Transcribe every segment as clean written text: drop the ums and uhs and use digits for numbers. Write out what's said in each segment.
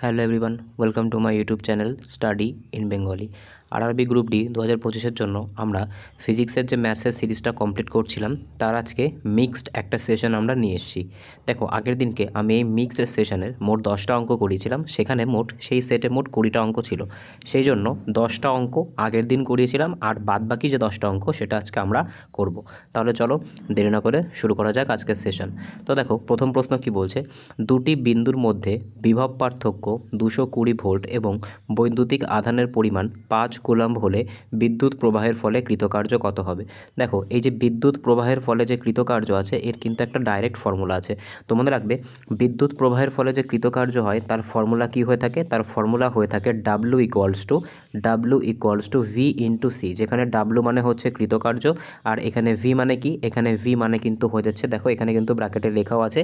Hello everyone, welcome to my YouTube channel study in Bengali. RRB group D 2025-এর জন্য আমরা ফিজিক্সের যে ম্যাথসের সিরিজটা কমপ্লিট করছিলাম তার আজকে মিক্সড একটা সেশন আমরা নিয়ে এসেছি। দেখো, আগের দিনকে আমি এই মিক্সড সেশনের মোট 10টা অঙ্ক করিয়েছিলাম, সেখানে মোট সেই সেটে মোট 20টা অঙ্ক ছিল, সেই জন্য 10টা অঙ্ক আগের দিন করিয়েছিলাম, আর বাদবাকি যে 10টা অঙ্ক সেটা আজকে আমরা করব। তাহলে চলো দেরি না করে শুরু করা যাক আজকের সেশন। তো দেখো, প্রথম প্রশ্ন কি বলছে, দুটি বিন্দুর মধ্যে বিভব পার্থক্য 220 ভোল্ট এবং বৈদ্যুতিক আধানের পরিমাণ 5 কুলম্ব হলে বিদ্যুৎ প্রবাহের ফলে কৃতকার্য কত হবে। দেখো, এই যে বিদ্যুৎ প্রবাহের ফলে যে কৃতকার্য আছে এর কিন্তু একটা ডাইরেক্ট ফর্মুলা আছে। তো মনে রাখবে, বিদ্যুৎ প্রবাহের ফলে যে কৃতকার্য হয় তার ফর্মুলা কি হয়ে থাকে, তার ফর্মুলা হয়ে থাকে W V ইন্টু সি, যেখানে W মানে হচ্ছে কৃতকার্য আর এখানে V মানে কি, এখানে V মানে কিন্তু হয়ে যাচ্ছে, দেখো এখানে কিন্তু ব্র্যাকেটে লেখাও আছে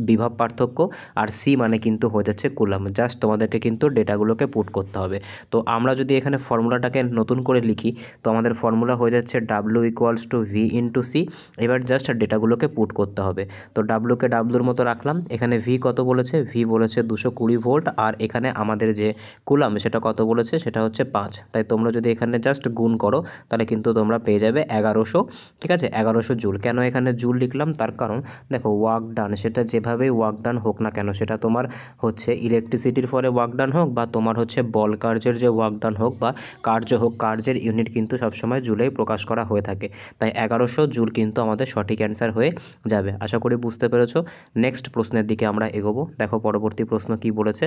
বিভব পার্থক্য, আর সি মানে কিন্তু হয়ে যাচ্ছে কুলাম্ব। জাস্ট তোমাদেরকে কিন্তু ডেটাগুলোকে পুট করতে হবে। তো আমরা যদি এখানে ফর্মুলাটাকে নতুন করে লিখি তো আমাদের ফর্মুলা হয়ে যাচ্ছে W V ইন্টু সি। এবার জাস্ট ডেটাগুলোকে পুট করতে হবে। তো ডাব্লুকে ডাব্লুর মতো রাখলাম, এখানে ভি কত বলেছে, ভি বলেছে 220 ভোল্ট, আর এখানে আমাদের যে কুলাম্ব সেটা কত বলেছে, সেটা হচ্ছে 5। তাই তোমরা যদি এখানে জাস্ট গুণ করো তাহলে কিন্তু তোমরা পেয়ে যাবে 1100। ঠিক আছে, 1100 জুল। কেন এখানে জুল লিখলাম, তার কারণ দেখো ওয়ার্ক ডান, সেটা যেভাবেই ওয়ার্ক ডান হোক না কেন, সেটা তোমার হচ্ছে ইলেকট্রিসিটির ফলে ওয়ার্ক ডান হোক বা তোমার হচ্ছে বল কার্যের যে ওয়ার্ক ডান হোক বা কার্য হোক, কার্যের ইউনিট কিন্তু সবসময় জুলেই প্রকাশ করা হয়ে থাকে। তাই 1100 জুল কিন্তু আমাদের সঠিক অ্যান্সার হয়ে যাবে। আশা করি বুঝতে পেরেছো। নেক্সট প্রশ্নের দিকে আমরা এগোবো। দেখো পরবর্তী প্রশ্ন কি বলেছে।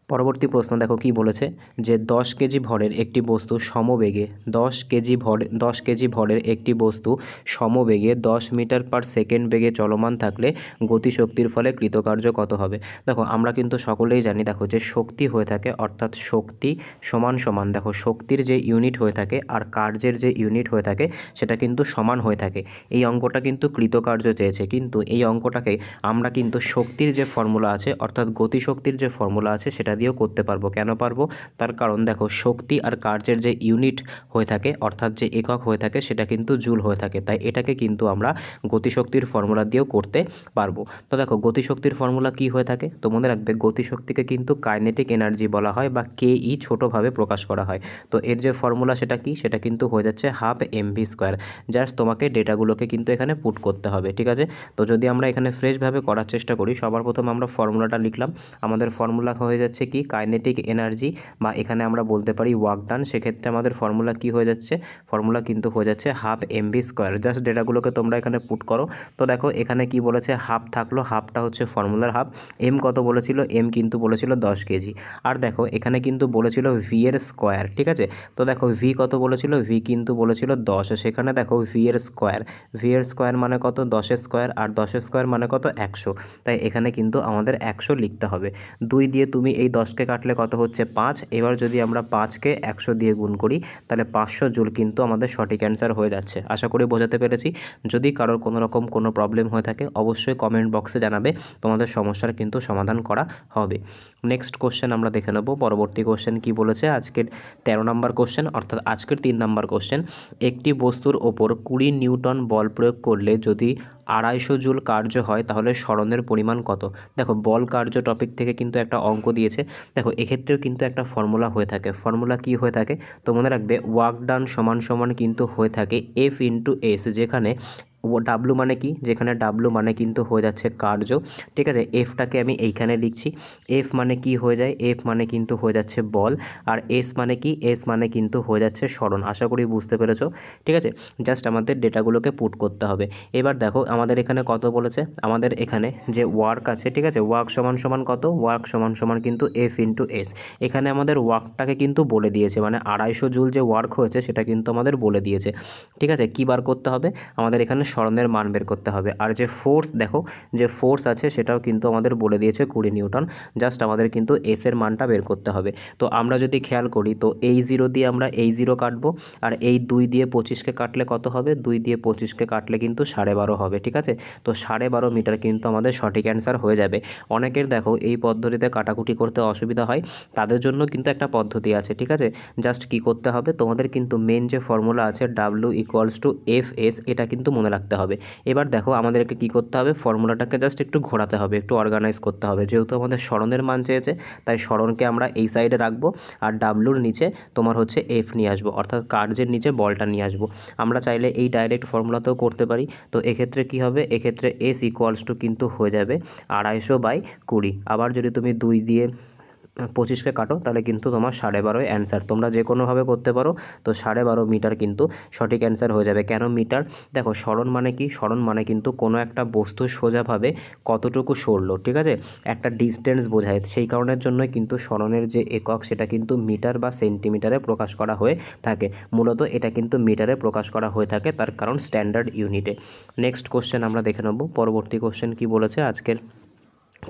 পরবর্তী প্রশ্ন দেখো কি বলেছে, যে 10 কেজি ভরের একটি বস্তু সমবেগে 10 কেজি ভরের একটি বস্তু সমবেগে 10 মিটার পার সেকেন্ড বেগে চলমান থাকলে গতিশক্তির ফলে কৃতকার্য কত হবে। দেখো, আমরা কিন্তু সকলেই জানি, দেখো যে শক্তি হয়ে থাকে, অর্থাৎ শক্তি সমান সমান, দেখো শক্তির যে ইউনিট হয়ে থাকে আর কার্যের যে ইউনিট হয়ে থাকে সেটা কিন্তু সমান হয়ে থাকে। এই অঙ্কটা কিন্তু কৃতকার্য চেয়েছে, কিন্তু এই অঙ্কটাকে আমরা কিন্তু শক্তির যে ফর্মুলা আছে অর্থাৎ গতিশক্তির যে ফর্মুলা আছে সেটা দিয়েও করতে পারবো। কেন পারবো, তার কারণ দেখো শক্তি আর কার্যের যে ইউনিট হয়ে থাকে অর্থাৎ যে একক হয়ে থাকে সেটা কিন্তু জুল হয়ে থাকে, তাই এটাকে কিন্তু আমরা গতিশক্তির ফর্মুলা দিয়েও করতে পারবো। তো দেখো গতিশক্তির ফর্মুলা কি হয়ে থাকে, তো মনে রাখবে গতিশক্তিকে কিন্তু কাইনেটিক এনার্জি বলা হয় বা KE ছোটোভাবে প্রকাশ করা হয়। তো এর যে ফর্মুলা সেটা কি, সেটা কিন্তু হয়ে যাচ্ছে 1/2 mv²। জাস্ট তোমাকে ডেটাগুলোকে কিন্তু এখানে পুট করতে হবে। ঠিক আছে, তো যদি আমরা এখানে ফ্রেশভাবে করার চেষ্টা করি, সবার প্রথম আমরা ফর্মুলাটা লিখলাম। আমাদের ফর্মুলা হয়ে যাচ্ছে কি, কাইনেটিক এনার্জি বা এখানে আমরা বলতে পারি ওয়ার্ক ডান। সেক্ষেত্রে আমাদের ফর্মুলা কি হয়ে যাচ্ছে, ফর্মুলা কিন্তু হয়ে যাচ্ছে 1/2 mv²। জাস্ট ডেটাগুলোকে তোমরা এখানে পুট করো। তো দেখো এখানে কি বলেছে, হাফ থাকলো, হাফটা হচ্ছে ফর্মুলার হাফ। এম কত বলেছিল, এম কিন্তু বলেছিল 10 কেজি। আর দেখো এখানে কিন্তু বলেছিল ভি এর স্কোয়ার। ঠিক আছে, তো দেখো ভি কত বলেছিল, ভি কিন্তু বলেছিল 10, সেখানে দেখো ভি এর স্কোয়ার মানে কত, 10 স্কোয়ার, আর 10 স্কোয়ার মানে কত, 100। তাই এখানে কিন্তু আমাদের 100 লিখতে হবে। 2 দিয়ে তুমি এই 10কে কাটলে কত হচ্ছে 5। এবার যদি আমরা 5কে 100 দিয়ে গুণ করি তাহলে 500 জুল কিন্তু আমাদের সঠিক অ্যান্সার হয়ে যাচ্ছে। আশা করি বোঝাতে পেরেছি। যদি কারোর কোনো রকম কোনো প্রবলেম হয়ে থাকে অবশ্যই কমেন্ট বক্সে জানাবে, তোমাদের সমস্যার কিন্তু সমাধান করা হবে। নেক্সট কোশ্চেন আমরা দেখে নেব। পরবর্তী কোশ্চেন কি বলেছে, আজকের 13 নম্বর কোশ্চেন, অর্থাৎ আজকের 3 নম্বর কোশ্চেন। একটি বস্তুর ওপর 20 নিউটন বল প্রয়োগ করলে যদি 250 জুল কার্য হয় তাহলে সরণের পরিমাণ কত। দেখো বল কার্য টপিক থেকে কিন্তু একটা অঙ্ক দিয়েছে। দেখো এক্ষেত্রেও কিন্তু একটা ফর্মুলা হয়ে থাকে। ফর্মুলা কি হয়ে থাকে, তো মনে রাখবে ওয়ার্ক ডান সমান সমান কিন্তু হয়ে থাকে F ইন্টু এস, যেখানে ডাব্লু মানে কি, যেখানে ডাব্লু মানে কিন্তু হয়ে যাচ্ছে কার্য। ঠিক আছে, এফটাকে আমি এইখানে লিখছি। এফ মানে কি হয়ে যায়, এফ মানে কিন্তু হয়ে যাচ্ছে বল, আর এস মানে কি, এস মানে কিন্তু হয়ে যাচ্ছে সরণ। আশা করি বুঝতে পেরেছো। ঠিক আছে, জাস্ট আমাদের ডেটাগুলোকে পুট করতে হবে। এবার দেখো আমাদের এখানে কত বলেছে, আমাদের এখানে যে ওয়ার্ক আছে, ঠিক আছে, ওয়ার্ক সমান সমান কত, ওয়ার্ক সমান সমান কিন্তু এফ ইন্টু এস। এখানে আমাদের ওয়ার্কটাকে কিন্তু বলে দিয়েছে, মানে 250 জুল যে ওয়ার্ক হয়েছে সেটা কিন্তু আমাদের বলে দিয়েছে। ঠিক আছে, কী বার করতে হবে, আমাদের এখানে সরণের মান বের করতে হবে। আর যে ফোর্স, দেখো যে ফোর্স আছে সেটাও কিন্তু আমাদের বলে দিয়েছে 20 নিউটন। জাস্ট আমাদের কিন্তু এস এর মানটা বের করতে হবে। তো আমরা যদি খেয়াল করি তো এই 0 দিয়ে আমরা এই 0 কাটবো, আর এই 2 দিয়ে 25কে কাটলে কত হবে, 2 দিয়ে 25কে কাটলে কিন্তু 12.5 হবে। ঠিক আছে, তো 12.5 মিটার কিন্তু আমাদের সঠিক অ্যান্সার হয়ে যাবে। অনেকের দেখো এই পদ্ধতিতে কাটাকুটি করতে অসুবিধা হয়, তাদের জন্য কিন্তু একটা পদ্ধতি আছে। ঠিক আছে, জাস্ট কি করতে হবে, তোমাদের কিন্তু মেন যে ফর্মুলা আছে W = FS, এটা কিন্তু মনে রাখতে হবে। এবার দেখো আমাদেরকে কি করতে হবে, ফর্মুলাটাকে জাস্ট একটু ঘোরাতে হবে, একটু অর্গানাইজ করতে হবে। যেহেতু আমাদের সরণের মান চেয়েছে তাই সরণকে আমরা এই সাইডে রাখবো আর ডাব্লুর নিচে তোমার হচ্ছে এফ নিয়ে আসবো, অর্থাৎ কার্যের নিচে বলটা নিয়ে আসবো। আমরা চাইলে এই ডাইরেক্ট ফর্মুলাতেও করতে পারি। তো এক্ষেত্রে কি হবে, এক্ষেত্রে এস ইকুয়ালস টু কিন্তু হয়ে যাবে 250/20। আবার যদি তুমি 2 দিয়ে 25কে কাটো তাহলে কিন্তু তোমার 12.5 অ্যান্সার। তোমরা যে কোনোভাবে করতে পারো। তো 12.5 মিটার কিন্তু সঠিক অ্যান্সার হয়ে যাবে। কেন মিটার? দেখো সরণ মানে কি, সরণ মানে কিন্তু কোনো একটা বস্তু সোজাভাবে কতটুকু সরলো, ঠিক আছে, একটা ডিস্টেন্স বোঝায়। সেই কারণের জন্যই কিন্তু সরণের যে একক সেটা কিন্তু মিটার বা সেন্টিমিটারে প্রকাশ করা হয়ে থাকে। মূলত এটা কিন্তু মিটারে প্রকাশ করা হয়ে থাকে, তার কারণ স্ট্যান্ডার্ড ইউনিটে। নেক্সট কোশ্চেন আমরা দেখে নেব। পরবর্তী কোশ্চেন কি বলেছে আজকের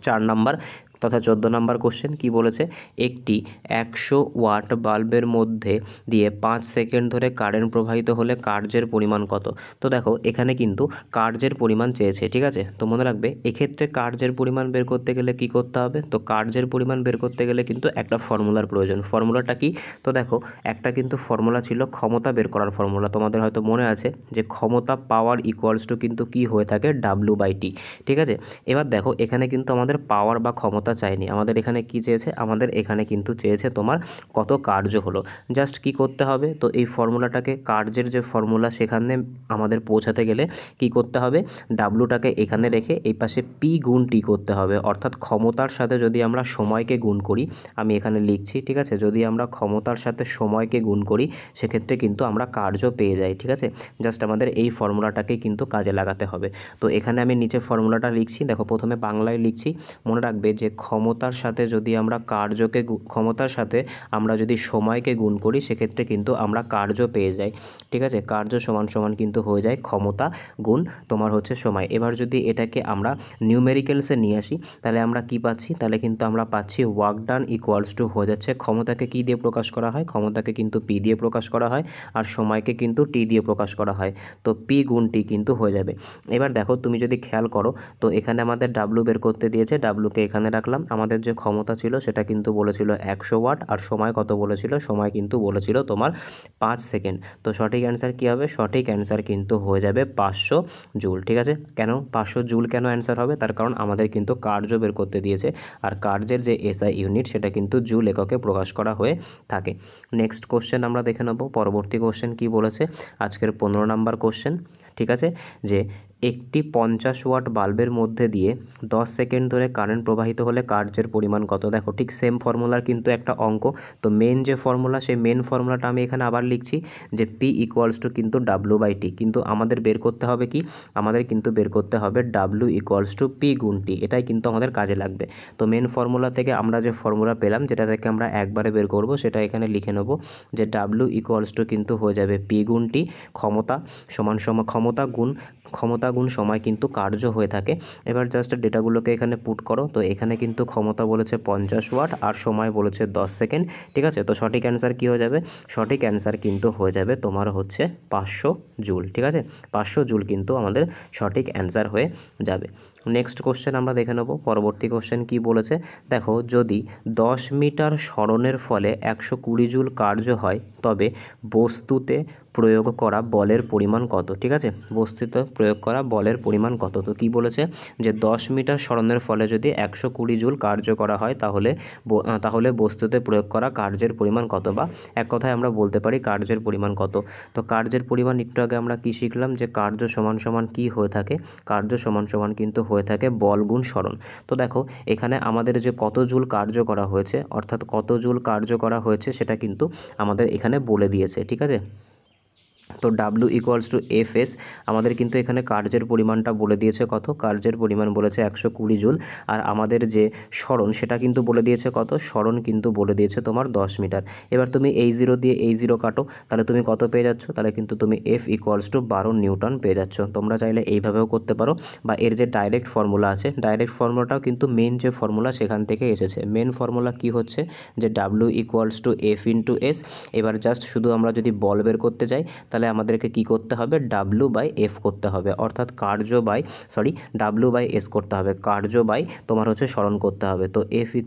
4 নাম্বার তথা 14 নাম্বার কোশ্চেন কি বলেছে, একটি 100 ওয়াট বাল্বের মধ্যে দিয়ে 5 সেকেন্ড ধরে কারেন্ট প্রবাহিত হলে কার্যের পরিমাণ কত? তো দেখো এখানে কিন্তু কার্যের পরিমাণ চেয়েছে, ঠিক আছে। তো মনে রাখবে এক্ষেত্রে কার্যের পরিমাণ বের করতে গেলে কি করতে হবে, তো কার্যের পরিমাণ বের করতে গেলে কিন্তু একটা ফর্মুলার প্রয়োজন। ফর্মুলাটা কি, তো দেখো একটা কিন্তু ফর্মুলা ছিল ক্ষমতা বের করার ফর্মুলা। তোমাদের হয়তো মনে আছে যে ক্ষমতা পাওয়ার ইকুয়ালস টু কিন্তু কি হয়ে থাকে, W/T, ঠিক আছে। এবার দেখো এখানে কিন্তু আমাদের পাওয়ার বা ক্ষমতা চাইনি, আমাদের এখানে কি চেয়েছে, আমাদের এখানে কিন্তু চেয়েছে তোমার কত কার্য হলো। জাস্ট কি করতে হবে, তো এই ফর্মুলাটাকে কার্যের যে ফর্মুলা সেখানে আমাদের পৌঁছাতে গেলে কি করতে হবে, ডাব্লুটাকে এখানে রেখে এই পাশে পি গুণ টি করতে হবে। অর্থাৎ ক্ষমতার সাথে যদি আমরা সময়কে গুণ করি, আমি এখানে লিখছি, ঠিক আছে, যদি আমরা ক্ষমতার সাথে সময়কে গুণ করি সেক্ষেত্রে কিন্তু আমরা কার্য পেয়ে যাই, ঠিক আছে। জাস্ট আমাদের এই ফর্মুলাটাকে কিন্তু কাজে লাগাতে হবে। তো এখানে আমি নিচে ফর্মুলাটা লিখছি, দেখো প্রথমে বাংলায় লিখছি। মনে রাখবে যে ক্ষমতার সাথে যদি আমরা কার্যকে ক্ষমতার সাথে আমরা যদি সময়কে গুণ করি সেক্ষেত্রে কিন্তু আমরা কার্য পেয়ে যাই, ঠিক আছে। কার্য সমান সমান কিন্তু হয়ে যায় ক্ষমতা গুণ তোমার হচ্ছে সময়। এবার যদি এটাকে আমরা নিউমেরিক্যালসে নিয়ে আসি তাহলে আমরা কি পাচ্ছি, তাহলে কিন্তু আমরা পাচ্ছি ওয়ার্ক ডান ইকুয়ালস টু হয়ে যাচ্ছে, ক্ষমতাকে কি দিয়ে প্রকাশ করা হয়, ক্ষমতাকে কিন্তু পি দিয়ে প্রকাশ করা হয়, আর সময়কে কিন্তু টি দিয়ে প্রকাশ করা হয়। তো পি গুণ টি কিন্তু হয়ে যাবে। এবার দেখো তুমি যদি খেয়াল করো তো এখানে আমাদের ডাব্লু বের করতে দিয়েছে, ডাব্লুকে এখানে রাখলাম। আমাদের যে ক্ষমতা ছিল সেটা কিন্তু বলেছিল 100 ওয়াট, আর সময় কত বলেছিল, সময় কিন্তু বলেছিল তোমার 5 সেকেন্ড। তো সঠিক অ্যান্সার কী হবে, সঠিক অ্যান্সার কিন্তু হয়ে যাবে 500 জুল, ঠিক আছে। কেন 500 জুল কেন অ্যান্সার হবে, তার কারণ আমাদের কিন্তু কার্য বের করতে দিয়েছে, আর কার্যের যে এসআই ইউনিট সেটা কিন্তু জুল এককে প্রকাশ করা হয়ে থাকে। নেক্সট কোশ্চেন আমরা দেখে নেব। পরবর্তী কোশ্চেন কি বলেছে আজকের 15 নাম্বার কোশ্চেন, ঠিক আছে, যে একটি 50 ওয়াট বাল্বের মধ্যে দিয়ে 10 সেকেন্ড ধরে কারেন্ট প্রবাহিত হলে কার্যের পরিমাণ কত? দেখো ঠিক সেম ফর্মুলার কিন্তু একটা অঙ্ক। তো মেন যে ফর্মুলা সেই মেন ফর্মুলাটা আমি এখানে আবার লিখছি যে পি ইকুয়ালস টু কিন্তু W/T, কিন্তু আমাদের বের করতে হবে কি, আমাদের কিন্তু বের করতে হবে W ইকুয়ালস টু পি গুণ টি, এটাই কিন্তু আমাদের কাজে লাগবে। তো মেন ফর্মুলা থেকে আমরা যে ফর্মুলা পেলাম যেটা থেকে আমরা একবারে বের করব সেটা এখানে লিখে নেব যে W ইকুয়ালস টু কিন্তু হয়ে যাবে পি গুণ টি, ক্ষমতা সমান ক্ষমতা গুণ সময় কিন্তু কার্য হয়ে থাকে। এবার জাস্ট ডেটাগুলোকে এখানে পুট করো। তো এখানে কিন্তু ক্ষমতা বলেছে 50 ওয়াট আর সময় বলেছে 10 সেকেন্ড, ঠিক আছে। তো সঠিক অ্যান্সার কী হয়ে যাবে, সঠিক অ্যান্সার কিন্তু হয়ে যাবে তোমার হচ্ছে 500 জুল, ঠিক আছে। 500 জুল কিন্তু আমাদের সঠিক অ্যান্সার হয়ে যাবে। নেক্সট কোশ্চেন আমরা দেখে নেব। পরবর্তী কোশ্চেন কি বলেছে, দেখো যদি 10 মিটার সরণের ফলে 120 জুল কার্য হয় তবে বস্তুতে প্রয়োগ করা বলের পরিমাণ কত, ঠিক আছে, বস্তুতে প্রয়োগ করা বলের পরিমাণ কত। তো কি বলেছে যে 10 মিটার সরণের ফলে যদি 120 জুল কার্য করা হয় তাহলে বস্তুতে প্রয়োগ করা কার্যের পরিমাণ কত, বা এক কথায় আমরা বলতে পারি কার্যের পরিমাণ কত। তো কার্যের পরিমাণ একটু আগে আমরা কি শিখলাম যে কার্য সমান সমান কি হয়ে থাকে, কার্য সমান সমান কিন্তু হয়ে থাকে বল গুণ সরণ। তো দেখো এখানে আমাদের যে কত জুল কার্য করা হয়েছে, অর্থাৎ কত জুল কার্য করা হয়েছে সেটা কিন্তু আমাদের এখানে বলে দিয়েছে, ঠিক আছে। তো W ইকুয়ালস টু FS, আমাদের কিন্তু এখানে কার্যের পরিমাণটা বলে দিয়েছে কত, কার্যের পরিমাণ বলেছে 120 জুল, আর আমাদের যে সরণ সেটা কিন্তু বলে দিয়েছে কত, সরণ কিন্তু বলে দিয়েছে তোমার 10 মিটার। এবার তুমি এই 0 দিয়ে এই 0 কাটো, তাহলে তুমি কত পেয়ে যাচ্ছ, তাহলে কিন্তু তুমি F ইকুয়ালস টু 12 নিউটন পেয়ে যাচ্ছ। তোমরা চাইলে এইভাবেও করতে পারো, বা এর যে ডাইরেক্ট ফর্মুলা আছে, ডাইরেক্ট ফর্মুলাটাও কিন্তু মেন যে ফর্মুলা সেখান থেকে এসেছে। মেন ফর্মুলা কি হচ্ছে যে W equals to F into S। এবার জাস্ট শুধু আমরা যদি বল বের করতে যাই তাহলে তাহলে আমাদেরকে কি করতে হবে, W/F করতে হবে, অর্থাৎ W/S করতে হবে, কার্য বাই তোমার হচ্ছে সরণ করতে হবে। তো F =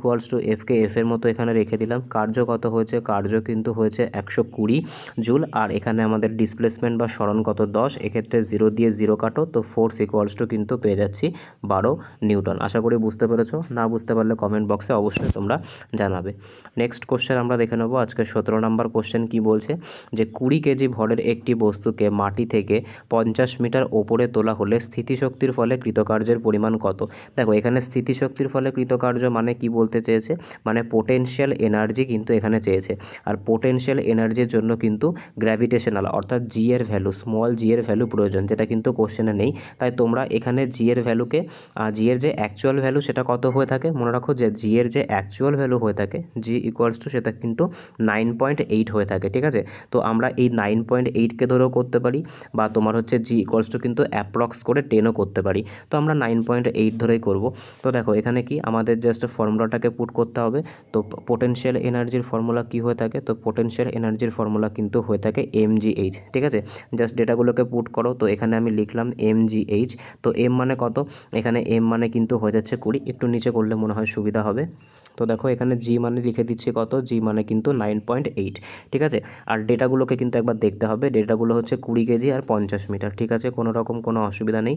Fকে এফের মতো এখানে রেখে দিলাম। কার্য কত হয়েছে, কার্য কিন্তু হয়েছে 120 জুল, আর এখানে আমাদের ডিসপ্লেসমেন্ট বা সরণ কত 10, এক্ষেত্রে 0 দিয়ে 0 কাটো, তো ফোর্স কিন্তু পেয়ে যাচ্ছি 12 নিউটন। আশা করি বুঝতে পেরেছো, না বুঝতে পারলে কমেন্ট বক্সে অবশ্যই তোমরা জানাবে। নেক্সট কোশ্চেন আমরা দেখে নেবো। আজকে 17 নম্বর কোশ্চেন কি বলছে, যে 20 কেজি ভরের একটি বস্তুকে মাটি থেকে 50 মিটার ওপরে তোলা হলে স্থিতিশক্তির ফলে কৃতকার্যের পরিমাণ কত। দেখো এখানে স্থিতিশক্তির ফলে কৃতকার্য মানে কি বলতে চেয়েছে, মানে পোটেনশিয়াল এনার্জি কিন্তু এখানে চেয়েছে। আর পোটেনশিয়াল এনার্জির জন্য কিন্তু গ্র্যাভিটেশনাল অর্থাৎ জি এর ভ্যালু, স্মল জি এর ভ্যালু প্রয়োজন, যেটা কিন্তু কোশ্চেনে নেই। তাই তোমরা এখানে জি এর ভ্যালুকে, জি এর যে অ্যাকচুয়াল ভ্যালু সেটা কত হয়ে থাকে, মনে রাখো যে জি এর যে অ্যাকচুয়াল ভ্যালু হয়ে থাকে জি = সেটা কিন্তু 9.8 হয়ে থাকে, ঠিক আছে। তো আমরা এই 9.8কে ধরেও করতে পারি, বা তোমার হচ্ছে জি = কিন্তু অ্যাপ্রক্স করে 10ও করতে পারি। তো আমরা 9.8 ধরেই করব। তো দেখো এখানে কি আমাদের জাস্ট ফর্মুলাটাকে পুট করতে হবে। তো পোটেনশিয়াল এনার্জির ফর্মুলা কি হয়ে থাকে, তো পোটেনশিয়াল এনার্জির ফর্মুলা কিন্তু হয়ে থাকে mgh, ঠিক আছে। জাস্ট ডেটাগুলোকে পুট করো। তো এখানে আমি লিখলাম mgh। তো এম মানে কত, এখানে এম মানে কিন্তু হয়ে যাচ্ছে 20, একটু নিচে করলে মনে হয় সুবিধা হবে। তো দেখো এখানে জি মানে লিখে দিচ্ছি কত, জি মানে কিন্তু 9.8, ঠিক আছে। আর ডেটাগুলোকে কিন্তু একবার দেখতে হবে, ডেটাগুলো হচ্ছে 20 কেজি আর 50 মিটার, ঠিক আছে, কোনো রকম কোনো অসুবিধা নেই।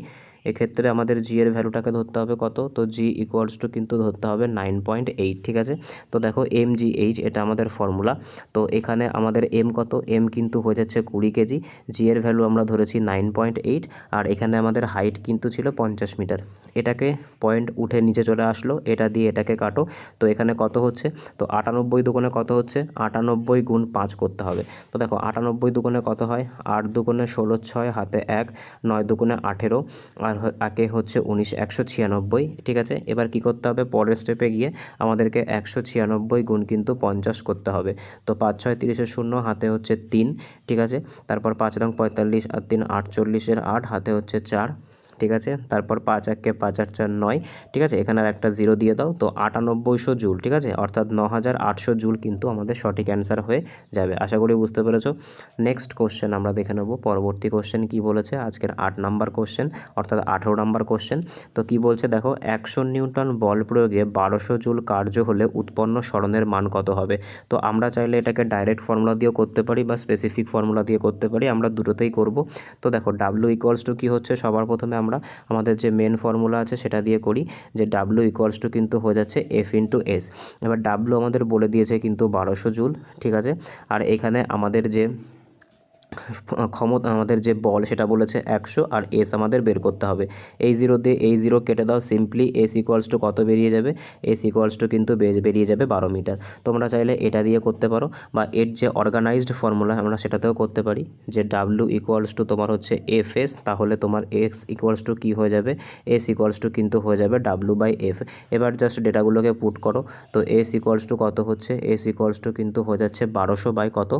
এক্ষেত্রে আমাদের জি এর ভ্যালুটাকে ধরতে হবে কত, তো জি = কিন্তু ধরতে হবে 9.8, ঠিক আছে। তো দেখো mgh এটা আমাদের ফর্মুলা। তো এখানে আমাদের এম কত, এম কিন্তু হয়ে যাচ্ছে 20 কেজি, জি এর ভ্যালু আমরা ধরেছি 9.8, আর এখানে আমাদের হাইট কিন্তু ছিল 50 মিটার। এটাকে পয়েন্ট উঠে নিচে চলে আসলো, এটা দিয়ে এটাকে কাটো। তো এখানে কত হচ্ছে, তো 98 দুগুণে কত হচ্ছে, 98 গুণ 5 করতে হবে। তো দেখো 98 দুগুণে কত হয়, 8 দুগুণে 16, 6 হাতে 1, 9 দুগুণে 18, আর একে হচ্ছে 19, 196, ঠিক আছে। এবার কি করতে হবে, পরের স্টেপে গিয়ে আমাদেরকে 196 গুণ কিন্তু 50 করতে হবে। তো 5 6 30 0, হাতে হচ্ছে 3, ঠিক আছে। তারপর 5 রং 45 আর 3 48, 8 হাতে হচ্ছে 4, ঠিক আছে। তারপর 5 1 5 8 4 9, ঠিক আছে। এখানে আর একটা 0 দিয়ে দাও। তো 9800 জুল, ঠিক আছে, অর্থাৎ 9800 জুল কিন্তু আমাদের সঠিক অ্যান্সার হয়ে যাবে। আশা করি বুঝতে পেরেছো। নেক্সট কোশ্চেন আমরা দেখে নেব। পরবর্তী কোশ্চেন কি বলেছে, আজকের 8 নাম্বার কোশ্চেন, অর্থাৎ 18 নাম্বার কোশ্চেন। তো কি বলছে দেখো, 100 নিউটন বল প্রয়োগে 1200 জুল কার্য হলে উৎপন্ন সরণের মান কত হবে। তো আমরা চাইলে এটাকে ডাইরেক্ট ফর্মুলা দিয়েও করতে পারি বা স্পেসিফিক ফর্মুলা দিয়ে করতে পারি, আমরা দুটোতেই করব। তো দেখো W = কি হচ্ছে, সবার প্রথমে আমরা আমাদের যে মেন ফর্মুলা আছে সেটা দিয়ে করি, যে W = কিন্তু হয়ে যাচ্ছে F × S। এবার W আমাদের বলে দিয়েছে কিন্তু 1200 জুল, ঠিক আছে। আর এখানে আমাদের যে ক্ষমতা, আমাদের যে বল সেটা বলেছে 100, আর এস আমাদের বের করতে হবে। এই 0 দিয়ে এই 0 কেটে দাও, সিম্পলি এস = কত বেরিয়ে যাবে, এস = কিন্তু বেরিয়ে যাবে 12 মিটার। তোমরা চাইলে এটা দিয়ে করতে পারো, বা এর যে অর্গানাইজড ফর্মুলা আমরা সেটাতেও করতে পারি, যে W = তোমার হচ্ছে FS, তাহলে তোমার X = কি হয়ে যাবে, S = কিন্তু হয়ে যাবে W/F। এবার জাস্ট ডেটাগুলোকে পুট করো। তো S = কত হচ্ছে, S = কিন্তু হয়ে যাচ্ছে 1200 বাই কত,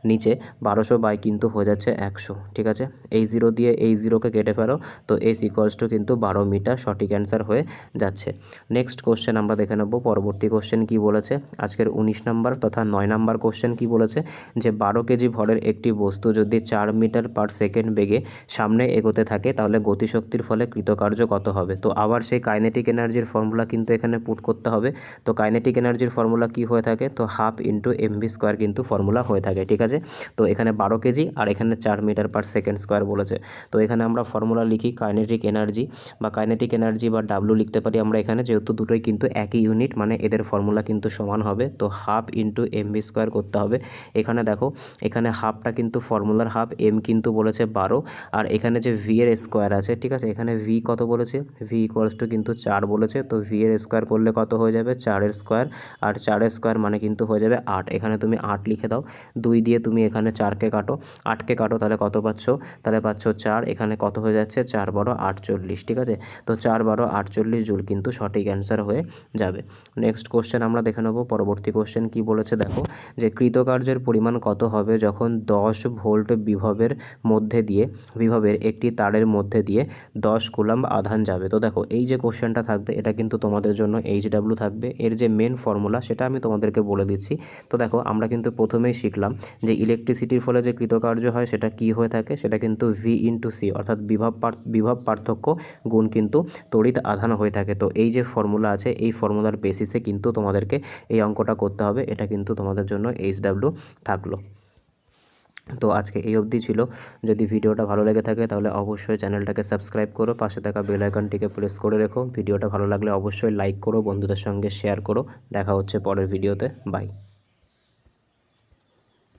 নিচে 1200 বাই কিন্তু হয়ে যাচ্ছে 100, ঠিক আছে। এই 0 দিয়ে এই 0কে কেটে ফেলো। তো S = কিন্তু 12 মিটার সঠিক অ্যান্সার হয়ে যাচ্ছে। নেক্সট কোশ্চেন আমরা দেখে নেব। পরবর্তী কোশ্চেন কি বলেছে, আজকের 19 নাম্বার তথা 9 নাম্বার কোশ্চেন কি বলেছে, যে 12 কেজি ভরের একটি বস্তু যদি 4 মিটার পার সেকেন্ড বেগে সামনে এগোতে থাকে তাহলে গতিশক্তির ফলে কৃতকার্য কত হবে। তো আবার সেই কাইনেটিক এনার্জির ফর্মুলা কিন্তু এখানে পুট করতে হবে। তো কাইনেটিক এনার্জির ফর্মুলা কি হয়ে থাকে, তো 1/2 × mv² কিন্তু ফর্মুলা হয়ে থাকে, ঠিক আছে। তো এখানে 12 কেজি আর এখানে 4 মিটার পার সেকেন্ড স্কোয়ার বলেছে। তো এখানে আমরা ফর্মুলা লিখি কাইনেটিক এনার্জি, বা কাইনেটিক এনার্জি বা W লিখতে পারি আমরা এখানে, যেহেতু দুটোই কিন্তু একই ইউনিট, মানে এদের ফর্মুলা কিন্তু সমান হবে। তো 1/2 × mv² করতে হবে। এখানে দেখো, এখানে হাফটা কিন্তু ফর্মুলার হাফ, m কিন্তু বলেছে 12, আর এখানে যে v এর স্কোয়ার আছে, ঠিক আছে, এখানে v কত বলেছে, v = কিন্তু 4 বলেছে। তো v এর স্কোয়ার করলে কত হয়ে যাবে, 4 এর স্কোয়ার, আর 4 এর স্কোয়ার মানে কিন্তু হয়ে যাবে 8। এখানে তুমি 8 লিখে দাও, 2 দিয়ে তুমি এখানে 4কে কাটো, 8কে কাটো, তাহলে কত পাচ্ছ, তাহলে পাচ্ছ 4, এখানে কত হয়ে যাচ্ছে, 4 12 48, ঠিক আছে। তো 4 12 48 জুল কিন্তু সঠিক অ্যান্সার হয়ে যাবে। নেক্সট কোশ্চেন আমরা দেখে নেব। পরবর্তী কোশ্চেন কি বলেছে দেখো, যে কৃতকার্যের পরিমাণ কত হবে যখন 10 ভোল্ট বিভবের একটি তারের মধ্যে দিয়ে 10 কুলাম্ব আধান যাবে। তো দেখো এই যে কোশ্চেনটা থাকবে এটা কিন্তু তোমাদের জন্য HW থাকবে। এর যে মেন ফর্মুলা সেটা আমি তোমাদেরকে বলে দিচ্ছি। তো দেখো আমরা কিন্তু প্রথমেই শিখলাম যে ইলেকট্রিসিটির ফলে যে কৃতকার্য কার্য হয় সেটা কি হয়ে থাকে, সেটা কিন্তু ভি ইন্টু সি, অর্থাৎ বিভব পার্থক্য গুণ কিন্তু তড়িৎ আধান হয়ে থাকে। তো এই যে ফর্মুলা আছে এই ফর্মুলার বেসিসে কিন্তু তোমাদেরকে এই অঙ্কটা করতে হবে। এটা কিন্তু তোমাদের জন্য HW থাকলো। তো আজকে এই অবধি ছিল। যদি ভিডিওটা ভালো লেগে থাকে তাহলে অবশ্যই চ্যানেলটাকে সাবস্ক্রাইব করো, পাশে থাকা বেল আইকনটিকে প্রেস করে রেখো। ভিডিওটা ভালো লাগলে অবশ্যই লাইক করো, বন্ধুদের সঙ্গে শেয়ার করো। দেখা হচ্ছে পরের ভিডিওতে। বাই।